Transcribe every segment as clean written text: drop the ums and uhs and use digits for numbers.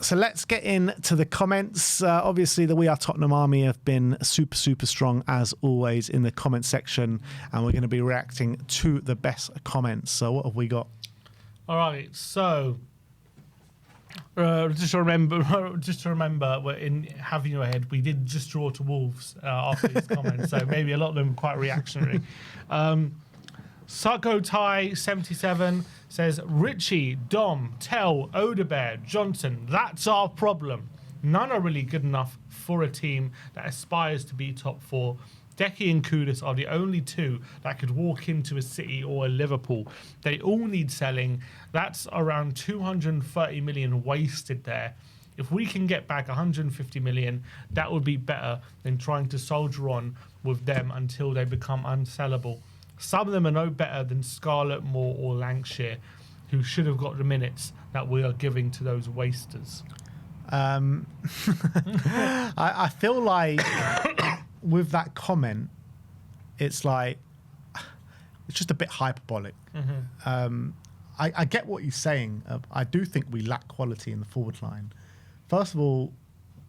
So let's get into the comments. Obviously, the We Are Tottenham Army have been super strong as always in the comment section, and we're going to be reacting to the best comments. So what have we got? All right, so just to remember, we're in having your head. We did just draw to Wolves after these comments, so maybe a lot of them are quite reactionary. Sarko Tai 77 says, Richie, Dom, Tell, Odebear, Johnson, that's our problem. None are really good enough for a team that aspires to be top four. Deki and Kudus are the only two that could walk into a City or a Liverpool. They all need selling. That's around 230 million wasted there. If we can get back 150 million, that would be better than trying to soldier on with them until they become unsellable. Some of them are no better than Scarlett, Moore or Lancashire, who should have got the minutes that we are giving to those wasters. I feel like with that comment, it's just a bit hyperbolic. I get what he's saying. I do think we lack quality in the forward line. First of all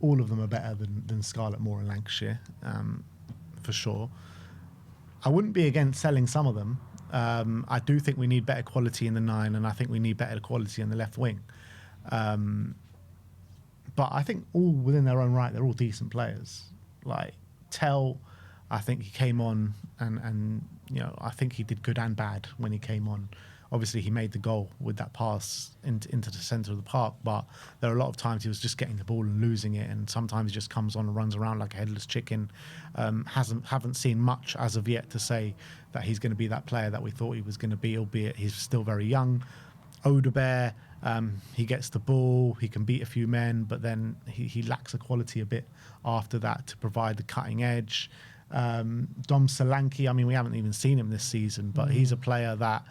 of them are better than Scarlett, Moore and Lancashire, for sure. I wouldn't be against selling some of them. I do think we need better quality in the 9, and I think we need better quality in the left wing. But I think all within their own right, they're all decent players. Like Tell, I think he came on and I think he did good and bad when he came on. Obviously, he made the goal with that pass into the centre of the park, but there are a lot of times he was just getting the ball and losing it, and sometimes he just comes on and runs around like a headless chicken. Haven't seen much as of yet to say that he's going to be that player that we thought he was going to be, albeit he's still very young. Odebear, he gets the ball, he can beat a few men, but then he lacks a quality a bit after that to provide the cutting edge. Dom Solanke, I mean, we haven't even seen him this season, but he's a player that,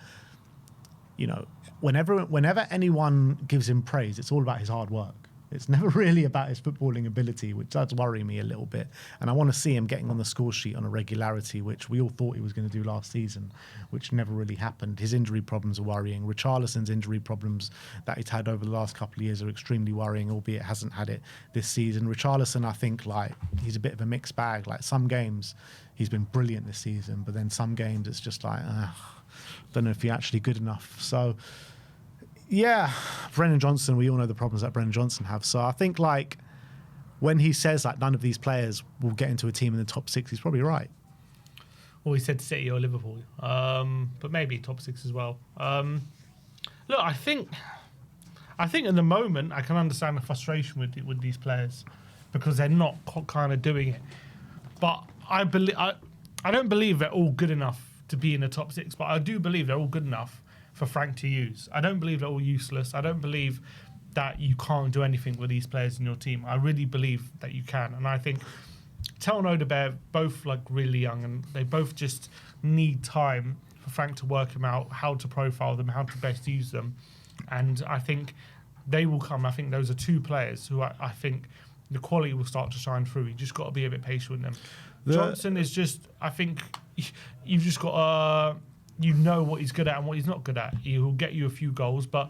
whenever anyone gives him praise, it's all about his hard work. It's never really about his footballing ability, which does worry me a little bit. And I want to see him getting on the score sheet on a regularity, which we all thought he was going to do last season, which never really happened. His injury problems are worrying. Richarlison's injury problems that he's had over the last couple of years are extremely worrying, albeit hasn't had it this season. Richarlison, I think, he's a bit of a mixed bag. Like, some games he's been brilliant this season, but then some games it's just like, don't know if he's actually good enough. So, yeah, Brennan Johnson, we all know the problems that Brennan Johnson have. So I think, when he says none of these players will get into a team in the top 6, he's probably right. Well, he said City or Liverpool, but maybe top 6 as well. Look, I think at the moment I can understand the frustration with these players because they're not kind of doing it. But I don't believe they're all good enough to be in the top 6, but I do believe they're all good enough for Frank to use. I don't believe they're all useless. I don't believe that you can't do anything with these players in your team. I really believe that you can. And I think Tell and Odebear both really young, and they both just need time for Frank to work them out, how to profile them, how to best use them. And I think they will come. I think those are two players who I think the quality will start to shine through. You just got to be a bit patient with them. Johnson is just, I think you've just got to, what he's good at and what he's not good at. He'll get you a few goals, but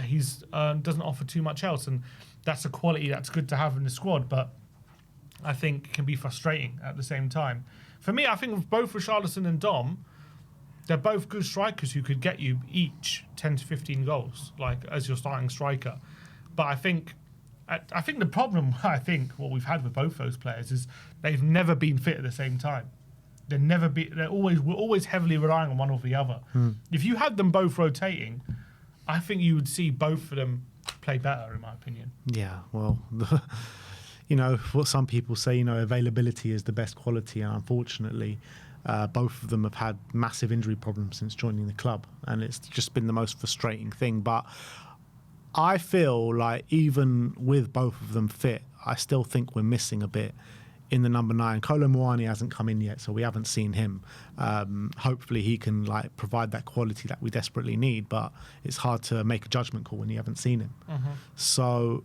he's doesn't offer too much else. And that's a quality that's good to have in the squad, but I think can be frustrating at the same time. For me, I think with both Richarlison and Dom, they're both good strikers who could get you each 10 to 15 goals, as your starting striker. But I think the problem, what we've had with both those players is they've never been fit at the same time. We're always heavily relying on one or the other. If you had them both rotating, I think you would see both of them play better, in my opinion. Yeah, well, what some people say, availability is the best quality, and unfortunately, both of them have had massive injury problems since joining the club, and it's just been the most frustrating thing. But I feel like even with both of them fit, I still think we're missing a bit in the number 9. Kolo Muani hasn't come in yet, so we haven't seen him. Hopefully he can provide that quality that we desperately need, but it's hard to make a judgment call when you haven't seen him. So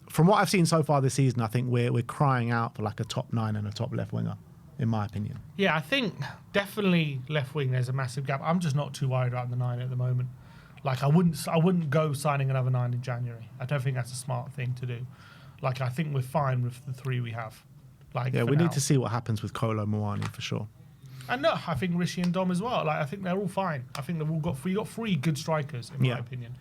from what I've seen so far this season, I think we're crying out for a top 9 and a top left winger, in my opinion. Yeah, I think definitely left wing there's a massive gap. I'm just not too worried about the 9 at the moment. Like I wouldn't go signing another 9 in January. I don't think that's a smart thing to do. Like I think we're fine with the 3 we have. Like Yeah, we now. need to see what happens with Kolo Muani for sure. And no, I think Rishi and Dom as well. Like I think they're all fine. I think they've all got three good strikers in my opinion.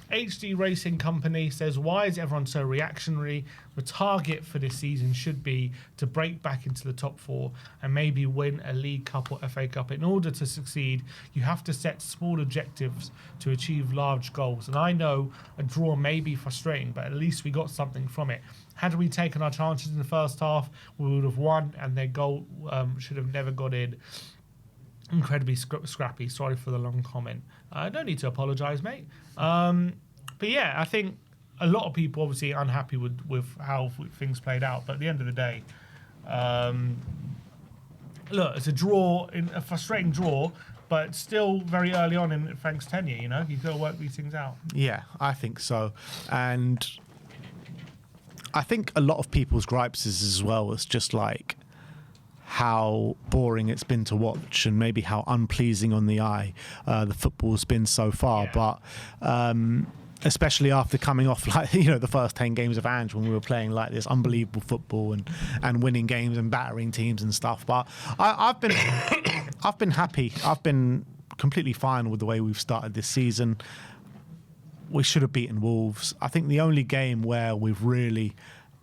HD Racing Company says, why is everyone so reactionary? The target for this season should be to break back into the top 4 and maybe win a League Cup or FA Cup. In order to succeed, you have to set small objectives to achieve large goals. And I know a draw may be frustrating, but at least we got something from it. Had we taken our chances in the first half, we would have won, and their goal should have never got in. Incredibly scrappy. Sorry for the long comment. I don't need to apologise, mate. But yeah, I think a lot of people obviously unhappy with how things played out. But at the end of the day, look, it's a frustrating draw, but still very early on in Frank's tenure. You know, you've got to work these things out. Yeah, I think so, and I think a lot of people's gripes is as well as just like how boring it's been to watch and maybe how unpleasing on the eye the football's been so far. Yeah. But especially after coming off like the first 10 games of Ange when we were playing like this unbelievable football and winning games and battering teams and stuff. But I've been happy. I've been completely fine with the way we've started this season. We should have beaten Wolves. I think the only game where we've really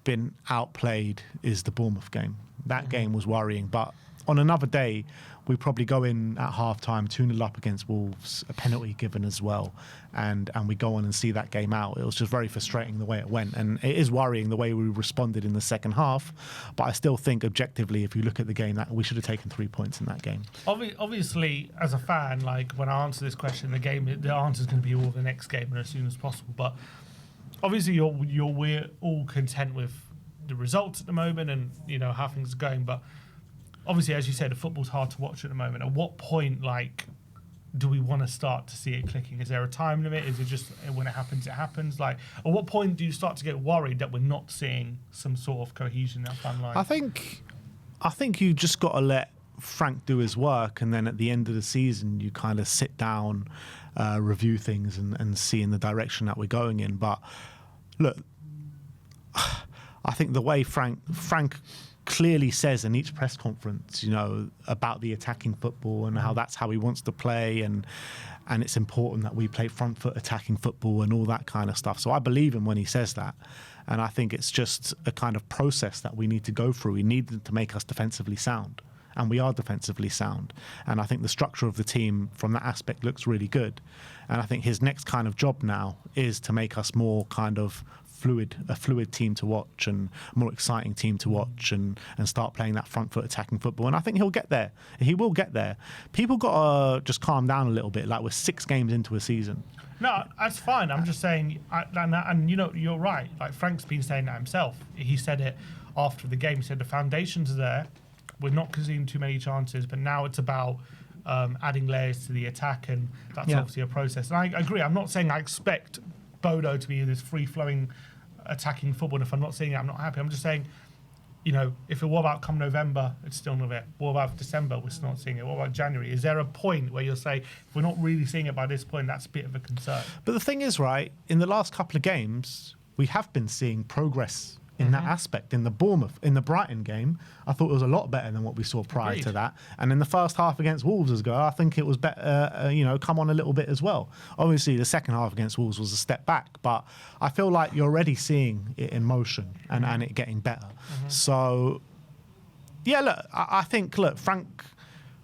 been outplayed is the Bournemouth game. That game was worrying, but on another day, we probably go in at half-time 2-0 up against Wolves, a penalty given as well, and we go on and see that game out. It was just very frustrating the way it went, and it is worrying the way we responded in the second half, but I still think objectively, if you look at the game, that we should have taken 3 points in that game. Obviously, as a fan, like when I answer this question, the answer is going to be all the next game and as soon as possible, but obviously we're all content with the results at the moment and how things are going, but obviously, as you said, the football's hard to watch at the moment. At what point do we want to start to see it clicking? Is there a time limit? Is it just when it happens? Like, at what point do you start to get worried that we're not seeing some sort of cohesion in that fan line? I think you just got to let Frank do his work, and then at the end of the season you kind of sit down, review things and see in the direction that we're going in. But look, I think the way Frank clearly says in each press conference, about the attacking football and that's how he wants to play, and it's important that we play front foot attacking football and all that kind of stuff. So I believe him when he says that, and I think it's just a kind of process that we need to go through. We need to make us defensively sound, and we are defensively sound. And I think the structure of the team from that aspect looks really good. And I think his next kind of job now is to make us more kind of a fluid team to watch and a more exciting team to watch and start playing that front foot attacking football. And I think he'll get there. He will get there. People got to just calm down a little bit. Like, we're 6 games into a season. No, that's fine. I'm just saying, and you're right. Like, Frank's been saying that himself. He said it after the game. He said the foundations are there. We're not conceding too many chances, but now it's about adding layers to the attack, and that's obviously a process. And I agree. I'm not saying I expect Bodo to be this free-flowing attacking football. And if I'm not seeing it, I'm not happy. I'm just saying, what about come November, it's still not there. What about December, we're still not seeing it. What about January? Is there a point where you'll say, if we're not really seeing it by this point, that's a bit of a concern? But the thing is, right, in the last couple of games, we have been seeing progress in that aspect. In the Brighton game, I thought it was a lot better than what we saw prior to that. And in the first half against Wolves as well, I think it was better, come on a little bit as well. Obviously, the second half against Wolves was a step back, but I feel like you're already seeing it in motion and it getting better. So, yeah, look, I think,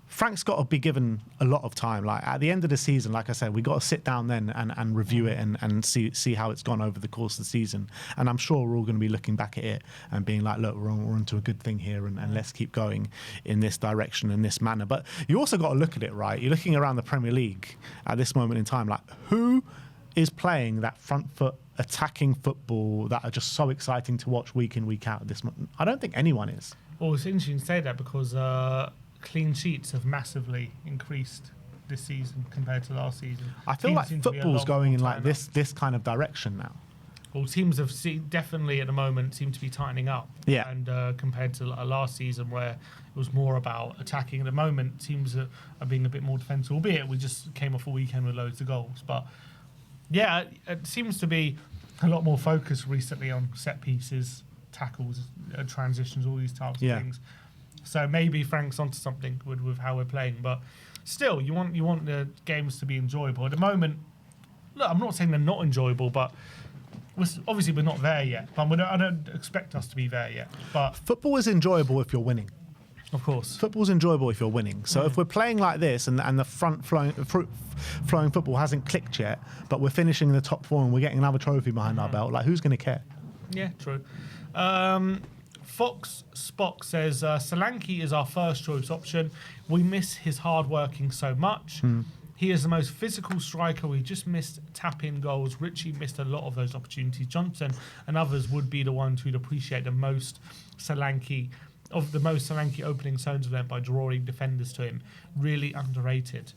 Frank's got to be given a lot of time. Like, at the end of the season, like I said, we got to sit down then and review it and see how it's gone over the course of the season. And I'm sure we're all going to be looking back at it and being like, look, we're onto a good thing here, and let's keep going in this direction, in this manner. But you also got to look at it, right? You're looking around the Premier League at this moment in time, like, who is playing that front foot attacking football that are just so exciting to watch week in, week out at this moment? I don't think anyone is. Well, it's interesting to say that because clean sheets have massively increased this season compared to last season. I feel like football's going in like this kind of direction now. Well, teams have definitely at the moment seem to be tightening up. Yeah. And compared to last season where it was more about attacking, at the moment teams are being a bit more defensive, albeit we just came off a weekend with loads of goals. But yeah, it seems to be a lot more focus recently on set pieces, tackles, transitions, all these types of things. So maybe Frank's onto something with how we're playing. But still, you want the games to be enjoyable. At the moment, look, I'm not saying they're not enjoyable, but obviously we're not there yet. But I don't expect us to be there yet. But football is enjoyable if you're winning. Of course. Football's enjoyable if you're winning. So if we're playing like this and the front flowing football hasn't clicked yet, but we're finishing in the top 4 and we're getting another trophy behind our belt, like who's going to care? Yeah, true. Fox Spock says, Solanke is our first choice option. We miss his hard working so much. He is the most physical striker. We just missed tap-in goals. Richie missed a lot of those opportunities. Johnson and others would be the ones who'd appreciate the most Solanke opening zones event by drawing defenders to him. Really underrated.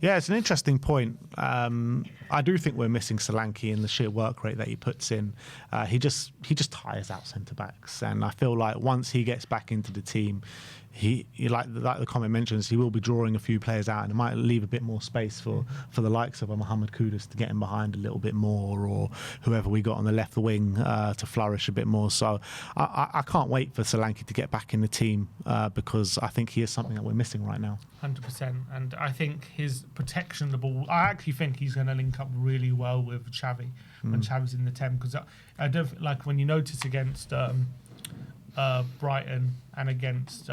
Yeah, it's an interesting point. I do think we're missing Solanke in the sheer work rate that he puts in. He just tires out centre backs, and I feel like once he gets back into the team, he like the comment mentions, he will be drawing a few players out, and it might leave a bit more space for the likes of a Mohamed Kudus to get in behind a little bit more, or whoever we got on the left wing to flourish a bit more. So I can't wait for Solanke to get back in the team because I think he is something that we're missing right now. 100%. And I think his protection of the ball, I actually think he's going to link up really well with Xavi when Xavi's in the 10, because I don't like when you notice against Brighton and against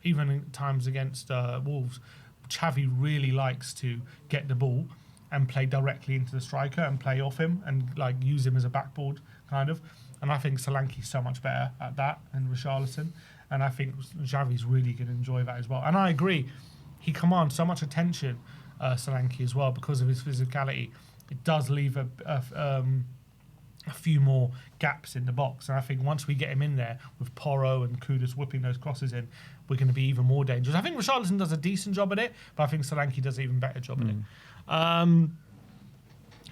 even times against Wolves, Xavi really likes to get the ball and play directly into the striker and play off him and like use him as a backboard kind of. And I think Solanke's so much better at that than Richarlison. And I think Xavi's really going to enjoy that as well. And I agree, he commands so much attention, Solanke, as well, because of his physicality. It does leave a few more gaps in the box. And I think once we get him in there with Porro and Kudus whipping those crosses in, we're going to be even more dangerous. I think Richarlison does a decent job at it, but I think Solanke does an even better job at it.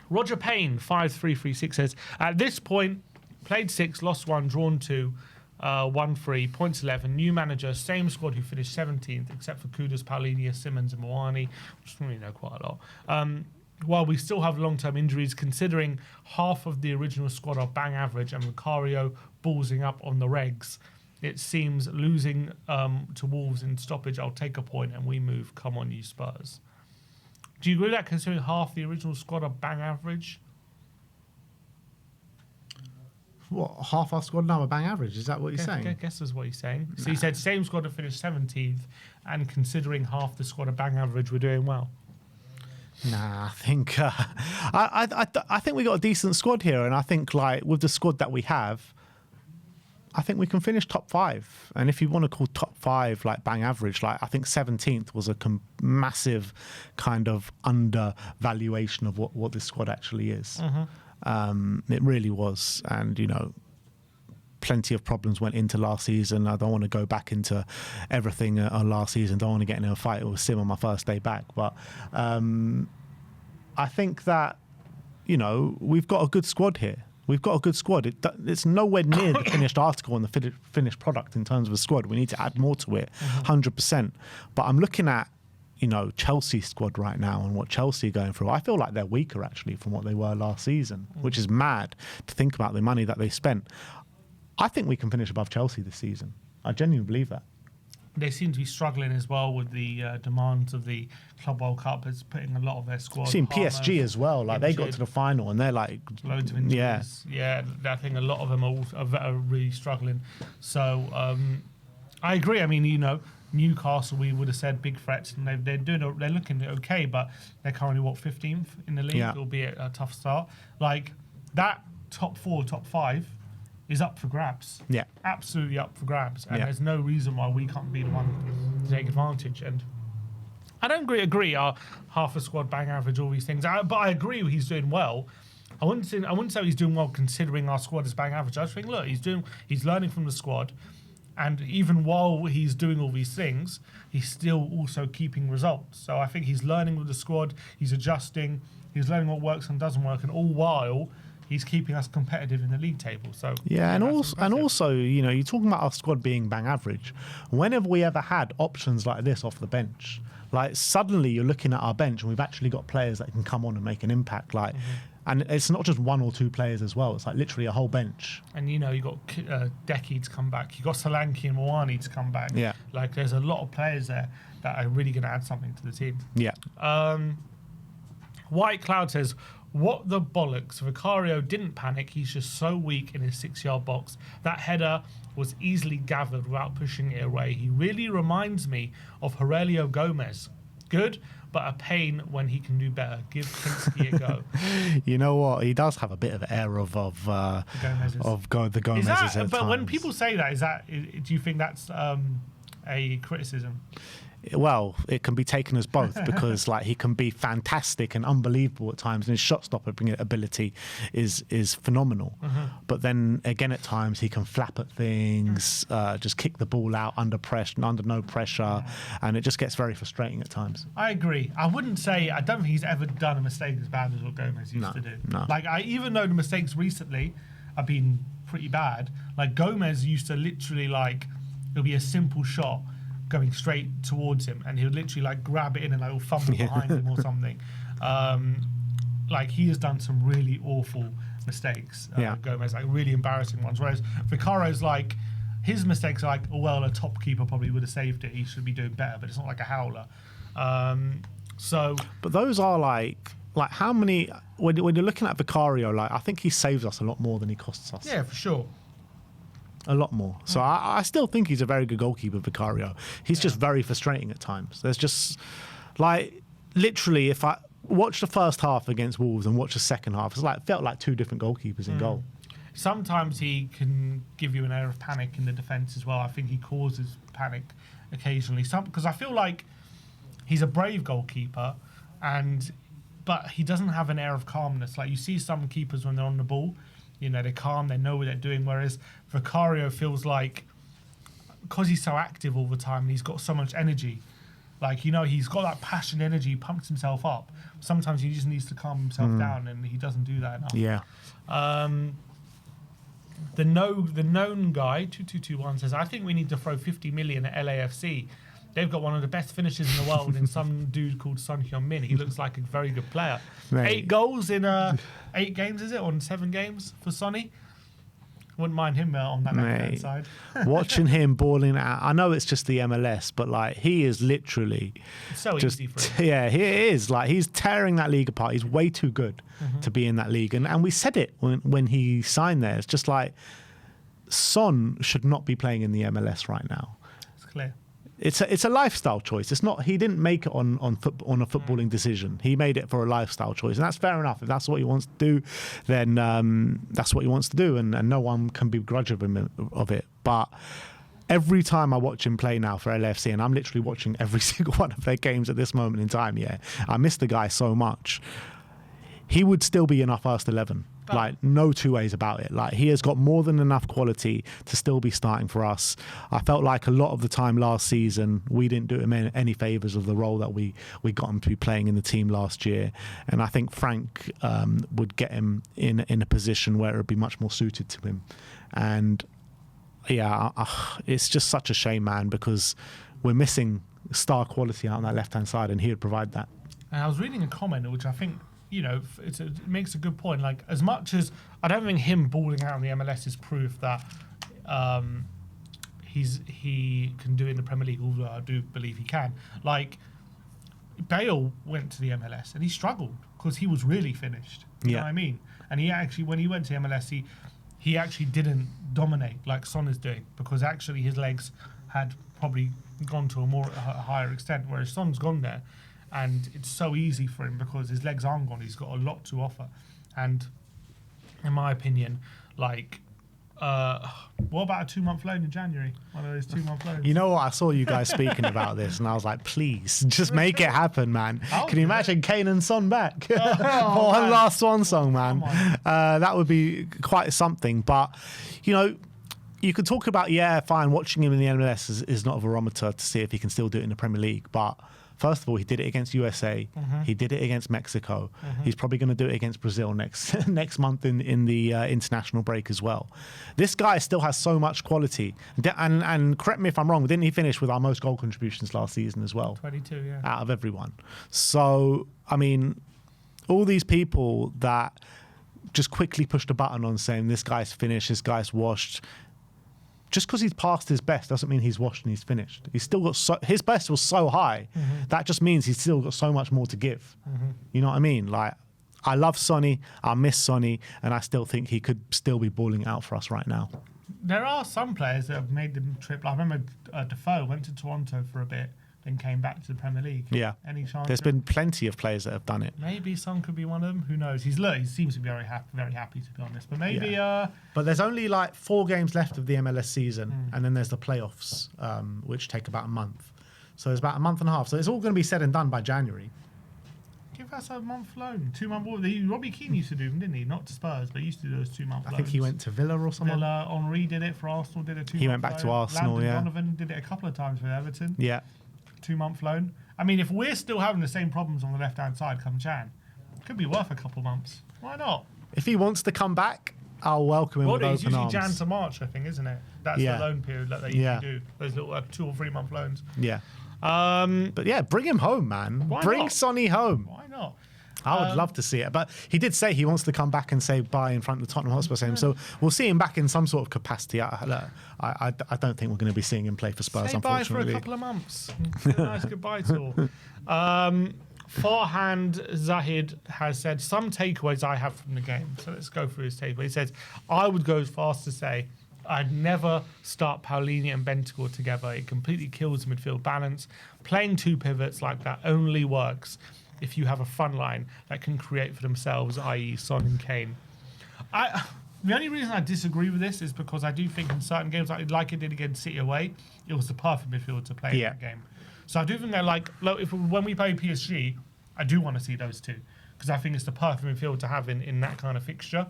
Roger Payne, 5336 says, at this point, played 6, lost 1, drawn 2, won 3, points 11. New manager, same squad who finished 17th, except for Kudus, Paulinho, Simmons, and Moani, which we really know quite a lot. While we still have long-term injuries, considering half of the original squad are bang average and Vicario ballsing up on the regs, it seems losing to Wolves in stoppage, I'll take a point and we move. Come on, you Spurs. Do you agree with that, considering half the original squad are bang average? What, half our squad now are bang average? Is that what you're saying? I guess that's what he's saying. So he said same squad to finish 17th, and considering half the squad are bang average, we're doing well. Nah, I think I think we got a decent squad here, and I think like with the squad that we have, I think we can finish top 5. And if you want to call top 5 like bang average, like I think 17th was a massive kind of undervaluation of what this squad actually is. It really was, and you know, plenty of problems went into last season. I don't want to go back into everything on last season. Don't want to get into a fight with Sim on my first day back. But I think that, you know, we've got a good squad here. We've got a good squad. It's nowhere near the finished article and the finished product in terms of a squad. We need to add more to it, 100%. But I'm looking at, you know, Chelsea's squad right now and what Chelsea are going through. I feel like they're weaker, actually, from what they were last season, which is mad to think about the money that they spent. I think we can finish above Chelsea this season. I genuinely believe that. They seem to be struggling as well with the demands of the Club World Cup. It's putting a lot of their squad. I've seen PSG as well. Like they got to the final and they're like loads of injuries. Yeah. I think a lot of them are really struggling. So I agree. I mean, you know, Newcastle, we would have said big threats, and they're looking okay, but they're currently 15th in the league. It'll be a tough start. Like that top 4, top 5. Is up for grabs. Yeah. Absolutely up for grabs. And there's no reason why we can't be the one to take advantage. And I don't agree our half a squad bang average, all these things. But I agree he's doing well. I wouldn't say he's doing well considering our squad is bang average. I just think, look, he's learning from the squad. And even while he's doing all these things, he's still also keeping results. So I think he's learning with the squad, he's adjusting, he's learning what works and doesn't work, and all while he's keeping us competitive in the league table. So Yeah, and that's impressive. also, you know, you're talking about our squad being bang average. When have we ever had options like this off the bench? Like suddenly you're looking at our bench and we've actually got players that can come on and make an impact. Like, and it's not just one or two players as well. It's like literally a whole bench. And you know, you got Deki to come back. You got Solanke and Moani to come back. Yeah. Like there's a lot of players there that are really going to add something to the team. Yeah. White Cloud says, "What the bollocks? Vicario didn't panic. He's just so weak in his 6-yard box. That header was easily gathered without pushing it away. He really reminds me of Aurelio Gomez. Good, but a pain when he can do better. Give Kinski a go." You know what? He does have a bit of an air of the Gomez's. Is that, at but when times. people say that, do you think that's a criticism? Well, it can be taken as both because like he can be fantastic and unbelievable at times, and his shot stopping ability is phenomenal. But then again, at times he can flap at things, just kick the ball out under pressure, under no pressure, and it just gets very frustrating at times. I agree. I don't think he's ever done a mistake as bad as what Gomez used to do. No. Like even though the mistakes recently have been pretty bad, like Gomez used to literally like it'll be a simple shot going straight towards him, and he would literally like grab it in and like fumble behind him or something. Like he has done some really awful mistakes. Gomez, like really embarrassing ones. Whereas Vicario's like his mistakes are like, oh well, a top keeper probably would have saved it. He should be doing better, but it's not like a howler. But those are like how many when you're looking at Vicario, like I think he saves us a lot more than he costs us. Yeah, for sure. A lot more. So I still think he's a very good goalkeeper, Vicario. He's just very frustrating at times. There's just like literally, if I watch the first half against Wolves and watch the second half, it's like felt like two different goalkeepers in goal. Sometimes he can give you an air of panic in the defence as well. I think he causes panic occasionally. Because I feel like he's a brave goalkeeper, but he doesn't have an air of calmness. Like you see some keepers when they're on the ball, you know, they're calm, they know what they're doing. Whereas Vicario feels like, because he's so active all the time and he's got so much energy, like, you know, he's got that passion, energy, he pumps himself up. Sometimes he just needs to calm himself down, and he doesn't do that enough. Yeah. The known guy 2221 says, "I think we need to throw 50 million at LAFC. They've got one of the best finishers in the world in some dude called Son Heung-min. He looks like a very good player. Mate. 8 goals in 8 games, is it? On 7 games for Sonny? Wouldn't mind him on that left-hand side. Watching him balling out, I know it's just the MLS, but like he is literally It's so just, easy for him. yeah, he is. Like he's tearing that league apart. He's way too good to be in that league. And we said it when he signed there. It's just like Son should not be playing in the MLS right now. It's clear. It's a lifestyle choice. It's not. He didn't make it on a footballing decision. He made it for a lifestyle choice, and that's fair enough. If that's what he wants to do, then that's what he wants to do, and no one can begrudge him of it. But every time I watch him play now for LAFC, and I'm literally watching every single one of their games at this moment in time. Yeah, I miss the guy so much. He would still be in our first 11. Like, no two ways about it. Like, he has got more than enough quality to still be starting for us. I felt like a lot of the time last season, we didn't do him any favours of the role that we got him to be playing in the team last year. And I think Frank would get him in a position where it would be much more suited to him. And, yeah, it's just such a shame, man, because we're missing star quality out on that left-hand side, and he would provide that. And I was reading a comment, which I think, you know, it makes a good point. Like, as much as I don't think him balling out in the MLS is proof that he can do it in the Premier League, although I do believe he can. Like, Bale went to the MLS and he struggled because he was really finished. You know what I mean? And he actually, when he went to MLS, he actually didn't dominate like Son is doing, because actually his legs had probably gone to a higher extent, whereas Son's gone there. And it's so easy for him because his legs aren't gone. He's got a lot to offer. And in my opinion, like, what about a 2-month loan in January? One of those 2-month loans. You know what? I saw you guys speaking about this, and I was like, please, just make it happen, man. Can you imagine Kane and Son back? For one last Swan song, man. That would be quite something. But, you know, you could talk about, yeah, fine, watching him in the MLS is not a barometer to see if he can still do it in the Premier League. But First of all, he did it against USA. He did it against Mexico. He's probably going to do it against Brazil next month in the international break as well. This guy still has so much quality. And correct me if I'm wrong, didn't he finish with our most goal contributions last season as well? 22, yeah. Out of everyone. So, I mean, all these people that just quickly pushed a button on saying this guy's finished, this guy's washed. Just because he's passed his best doesn't mean he's washed and he's finished. He's still got his best was so high. That just means he's still got so much more to give. You know what I mean? Like, I love Sonny, I miss Sonny, and I still think he could still be balling out for us right now. There are some players that have made the trip. Like, I remember Defoe went to Toronto for a bit, then came back to the Premier League. Yeah. Any chance? There's been plenty of players that have done it. Maybe Son could be one of them. Who knows? He seems to be very happy to be honest. But maybe. Yeah. But there's only like 4 games left of the MLS season, and then there's the playoffs, which take about a month. So it's about a month and a half. So it's all going to be said and done by January. Give us a month loan, 2 month. Robbie Keane used to do them, didn't he? Not to Spurs, but he used to do those 2 month loans. I think he went to Villa or something. Villa, Henry did it for Arsenal. Did a 2 month. He went back to Arsenal. Landon yeah. Donovan did it a couple of times with Everton. Yeah. 2 month loan. I mean, if we're still having the same problems on the left hand side come Jan, it could be worth a couple months. Why not? If he wants to come back, I'll welcome him with open arms. It's usually Jan to March, I think, isn't it? That's the loan period that they usually do. Those little 2 or 3 month loans. Yeah. But yeah, bring him home, man. Bring Sonny home. Why not? I would love to see it. But he did say he wants to come back and say bye in front of the Tottenham Hotspur Stadium. So we'll see him back in some sort of capacity. I don't think we're going to be seeing him play for Spurs, say unfortunately. Bye for a couple of months. A nice goodbye tour. Farhand Zahid has said, some takeaways I have from the game. So let's go through his takeaways. He says, I would go as far as to say, I'd never start Paulinho and Bentancur together. It completely kills the midfield balance. Playing 2 pivots like that only works if you have a front line that can create for themselves, i.e. Son and Kane. The only reason I disagree with this is because I do think in certain games, like it did against City away, it was the perfect midfield to play in that game. So I do think they're like, when we play PSG, I do want to see those 2 because I think it's the perfect midfield to have in that kind of fixture.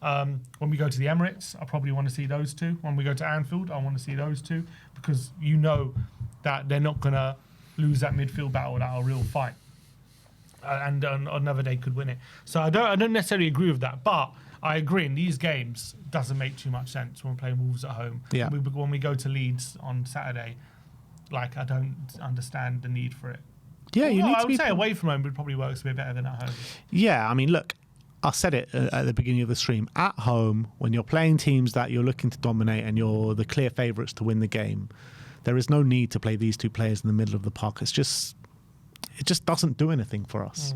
When we go to the Emirates, I probably want to see those 2. When we go to Anfield, I want to see those 2 because you know that they're not going to lose that midfield battle without a real fight. And another day could win it. So I don't necessarily agree with that, but I agree in these games doesn't make too much sense when we're playing Wolves at home. Yeah. When we go to Leeds on Saturday, like I don't understand the need for it. Yeah, I would say away from home, but it probably works a bit better than at home. Yeah, I mean, look, I said it at the beginning of the stream. At home, when you're playing teams that you're looking to dominate and you're the clear favourites to win the game, there is no need to play these 2 players in the middle of the park. It just doesn't do anything for us.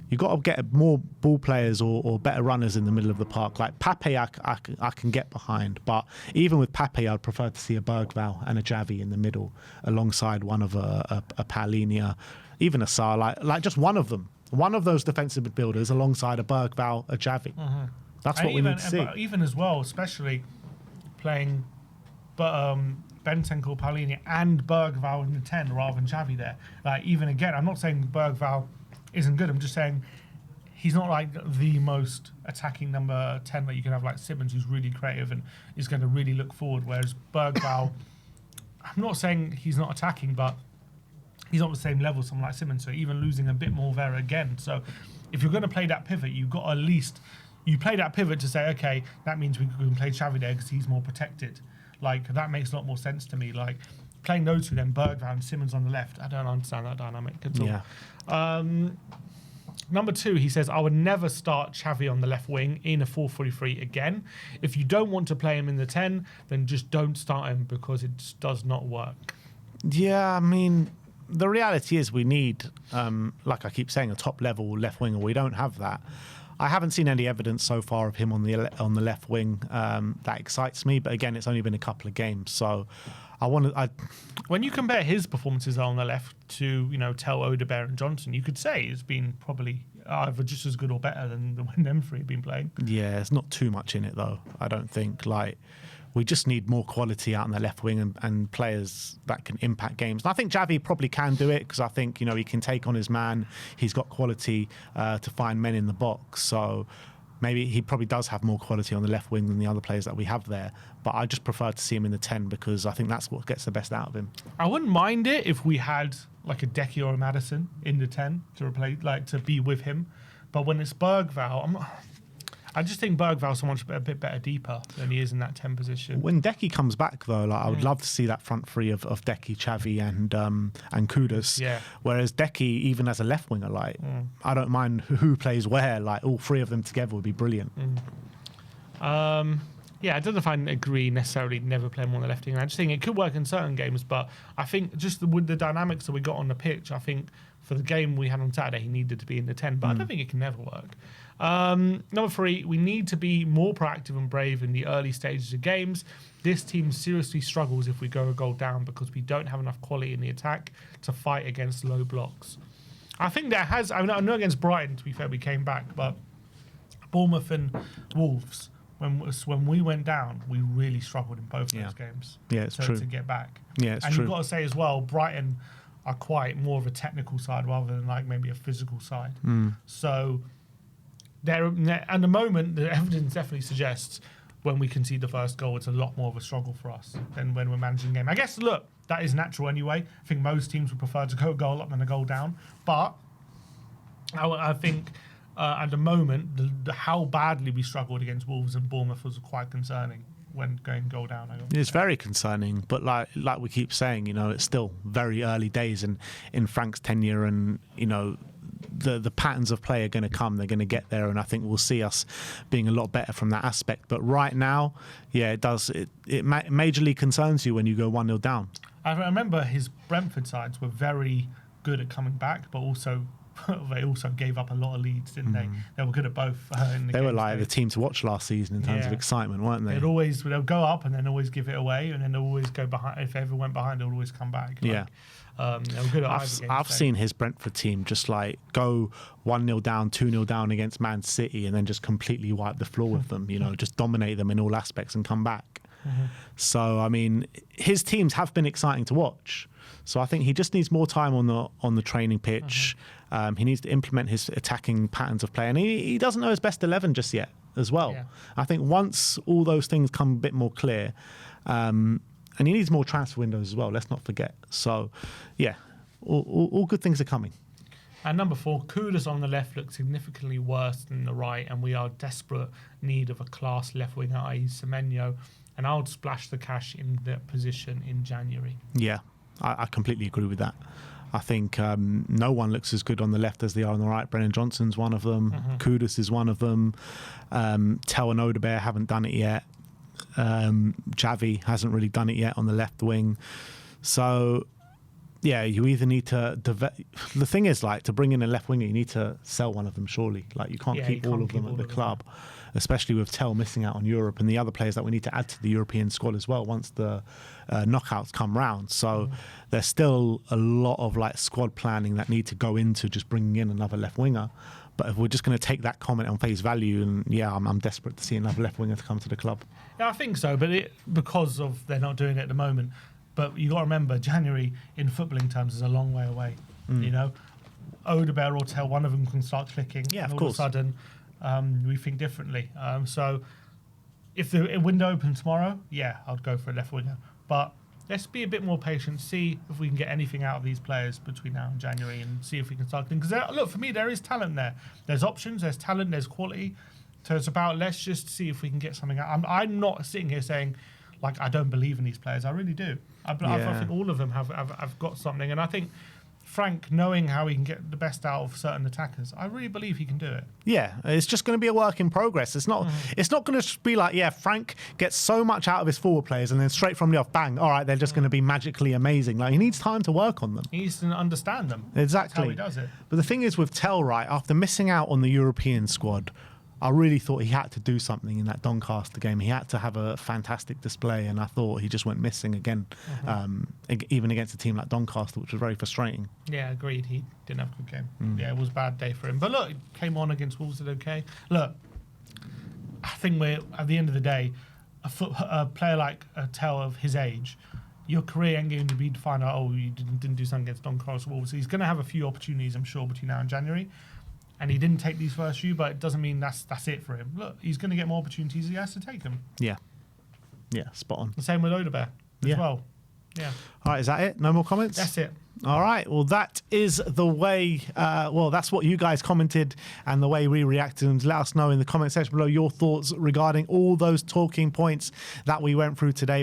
You've got to get more ball players or better runners in the middle of the park. Like Pape, I can get behind. But even with Pape, I'd prefer to see a Bergvall and a Javi in the middle alongside one of a Paulinho, even a Sarr, like just one of them. One of those defensive midfielders alongside a Bergvall, a Javi. That's what we need to see. Even as well, especially playing Bentancur, Paulinho and Bergvall in the 10 rather than Xavi there. Like, even again, I'm not saying Bergvall isn't good. I'm just saying he's not like the most attacking number 10 that you can have, like Simmons, who's really creative and is going to really look forward. Whereas Bergvall, I'm not saying he's not attacking, but he's not the same level as someone like Simmons. So even losing a bit more there again. So if you're going to play that pivot, you've got at least you play that pivot to say, okay, that means we can play Xavi there because he's more protected. Like, that makes a lot more sense to me. Like, playing those 2 then, Bergvall and Simmons on the left, I don't understand that dynamic at all. Yeah. Number 2, he says, I would never start Xavi on the left wing in a 4-3-3 again. If you don't want to play him in the 10, then just don't start him because it just does not work. Yeah, I mean, the reality is we need, like I keep saying, a top-level left winger. We don't have that. I haven't seen any evidence so far of him on the left wing that excites me. But again, it's only been a couple of games, so when you compare his performances on the left to Tel, Odegaard and Johnson, you could say it's been probably either just as good or better than when them 3 have been playing. Yeah, there's not too much in it though. I don't think. Like, we just need more quality out in the left wing and players that can impact games. And I think Xavi probably can do it because I think, he can take on his man. He's got quality to find men in the box. So maybe he probably does have more quality on the left wing than the other players that we have there. But I just prefer to see him in the 10 because I think that's what gets the best out of him. I wouldn't mind it if we had like a Decky or a Maddison in the 10 to replace, like to be with him. But when it's Bergvall, I just think Bergvall's so much a bit better deeper than he is in that 10 position. When Decky comes back, though, like, I would love to see that front three of Decky, Xavi, and Kudus. Yeah. Whereas Decky, even as a left winger, like I don't mind who plays where. Like all three of them together would be brilliant. Yeah, I don't know if I agree necessarily never play him on the left wing. I just think it could work in certain games, but I think just with the dynamics that we got on the pitch, I think for the game we had on Saturday, he needed to be in the 10, but I don't think it can never work. Number 3, we need to be more proactive and brave in the early stages of games. This team seriously struggles if we go a goal down because we don't have enough quality in the attack to fight against low blocks. I think there has, I know against Brighton, to be fair, we came back, but Bournemouth and Wolves, when we went down, we really struggled in both those games. Yeah, it's true. To get back. Yeah, it's and true. You've got to say as well, Brighton are quite more of a technical side rather than like maybe a physical side. So at the moment, the evidence definitely suggests when we concede the first goal, it's a lot more of a struggle for us than when we're managing the game. I guess, look, that is natural anyway. I think most teams would prefer to go a goal up than a goal down. But I think at the moment, how badly we struggled against Wolves and Bournemouth was quite concerning when going goal down. It's very concerning, but like we keep saying, it's still very early days in Frank's tenure, and the patterns of play are going to come. They're going to get there, and I think we'll see us being a lot better from that aspect. But right now, yeah, it does. It majorly concerns you when you go 1-0 down. I remember his Brentford sides were very good at coming back, but also they also gave up a lot of leads, didn't they? They were good at both. They were like the team to watch last season in terms of excitement, weren't they? They'll go up and then always give it away, and then they'll always go behind. If they ever went behind, they'll always come back. They were good at I've seen his Brentford team just like go 1-0 down, 2-0 down against Man City, and then just completely wipe the floor with them. Just dominate them in all aspects and come back. So I mean, his teams have been exciting to watch. So I think he just needs more time on the training pitch. He needs to implement his attacking patterns of play, and he doesn't know his best 11 just yet as well. I think once all those things come a bit more clear, and he needs more transfer windows as well. Let's not forget. So, yeah, all good things are coming. And number 4, Kudus on the left looks significantly worse than the right, and we are desperate need of a class left winger, i.e. Semenyo, and I would splash the cash in that position in January. Yeah, I completely agree with that. I think no one looks as good on the left as they are on the right. Brennan Johnson's one of them. Kudus is one of them. Tel and Odebear haven't done it yet. Xavi hasn't really done it yet on the left wing. So, yeah, you either need to... The thing is, like, to bring in a left winger, you need to sell one of them, surely. Like, you can't keep all of them at the club, especially with Tel missing out on Europe and the other players that we need to add to the European squad as well once the knockouts come round. So there's still a lot of like squad planning that need to go into just bringing in another left winger. But if we're just going to take that comment on face value, and I'm desperate to see another left winger to come to the club. Yeah, I think so, but because of they're not doing it at the moment. But you got to remember, January in footballing terms is a long way away. Odebear or Tel, one of them can start clicking. Yeah, and of all course. of a sudden, we think differently. So if the window opens tomorrow, I'd go for a left winger. But let's be a bit more patient, see if we can get anything out of these players between now and January, and see if we can start. Because look, for me, there is talent there. There's options, there's talent, there's quality. So it's about let's just see if we can get something out. I'm not sitting here saying, like, I don't believe in these players. I really do. I think all of them have got something. And I think Frank, knowing how he can get the best out of certain attackers, I really believe he can do it. Yeah, it's just going to be a work in progress. It's not going to be like, Frank gets so much out of his forward players and then straight from the off, bang, all right, they're just going to be magically amazing. Like, he needs time to work on them. He needs to understand them. Exactly. That's how he does it. But the thing is with Tel, right, after missing out on the European squad, I really thought he had to do something in that Doncaster game. He had to have a fantastic display, and I thought he just went missing again, even against a team like Doncaster, which was very frustrating. Yeah, agreed. He didn't have a good game. Yeah, it was a bad day for him. But look, he came on against Wolves, did okay. Look, I think we're, at the end of the day, a player like Tel of his age, your career ain't going to be defined out, you didn't do something against Doncaster Wolves. He's going to have a few opportunities, I'm sure, between now and January. and he didn't take these first few, but it doesn't mean that's it for him. Look, he's going to get more opportunities. He has to take them. Yeah. Yeah, spot on. The same with Odebear as well. Yeah. All right, is that it? No more comments? That's it. All right. Well, that is the way. That's what you guys commented and the way we reacted. And let us know in the comment section below your thoughts regarding all those talking points that we went through today.